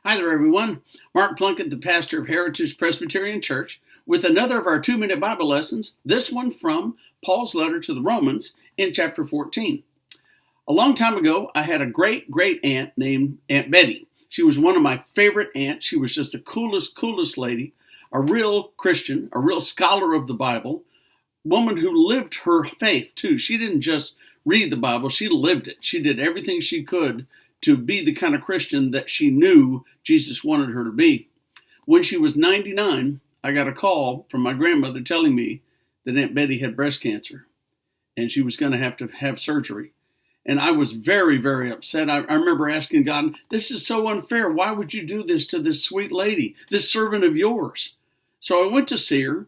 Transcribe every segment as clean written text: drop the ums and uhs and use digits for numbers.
Hi there, everyone. Mark Plunkett, the pastor of Heritage Presbyterian Church, with another of our 2-minute Bible lessons, this one from Paul's letter to the Romans in chapter 14. A long time ago, I had a great aunt named Aunt Bettie. She was one of my favorite aunts. She was just the coolest lady, a real Christian, a real scholar of the Bible, woman who lived her faith too. She didn't just read the Bible, she lived it. She did everything she could to be the kind of Christian that she knew Jesus wanted her to be. When she was 99, I got a call from my grandmother telling me that Aunt Bettie had breast cancer and she was going to have surgery. And I was very upset. I remember asking God, this is so unfair. Why would you do this to this sweet lady, this servant of yours? So I went to see her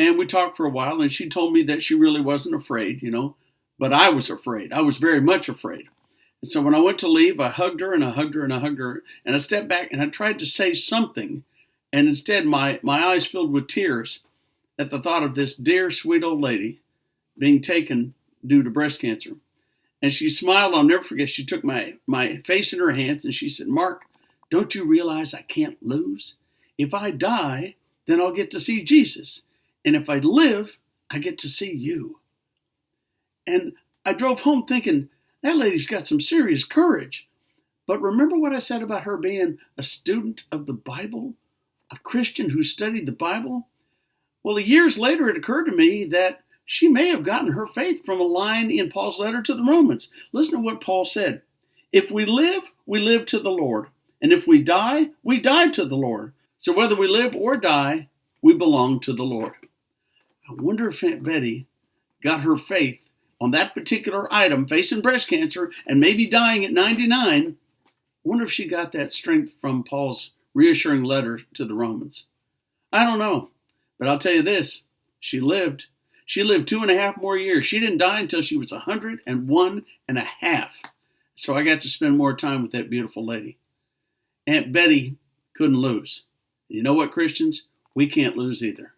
and we talked for a while and she told me that she really wasn't afraid, but I was afraid. I was very much afraid. And so when I went to leave, I hugged her and I hugged her and I hugged her. And I stepped back and I tried to say something. And instead, my eyes filled with tears at the thought of this dear, sweet old lady being taken due to breast cancer. And she smiled. I'll never forget. She took my face in her hands and she said, Mark, don't you realize I can't lose? If I die, then I'll get to see Jesus. And if I live, I get to see you. And I drove home thinking, that lady's got some serious courage. But remember what I said about her being a student of the Bible? A Christian who studied the Bible? Well, years later, it occurred to me that she may have gotten her faith from a line in Paul's letter to the Romans. Listen to what Paul said. If we live to the Lord. And if we die to the Lord. So whether we live or die, we belong to the Lord. I wonder if Aunt Bettie got her faith on that particular item, facing breast cancer and maybe dying at 99, I wonder if she got that strength from Paul's reassuring letter to the Romans. I don't know, but I'll tell you this, she lived. She lived 2.5 more years. She didn't die until she was 101 and a half. So I got to spend more time with that beautiful lady. Aunt Bettie couldn't lose. You know what, Christians? We can't lose either.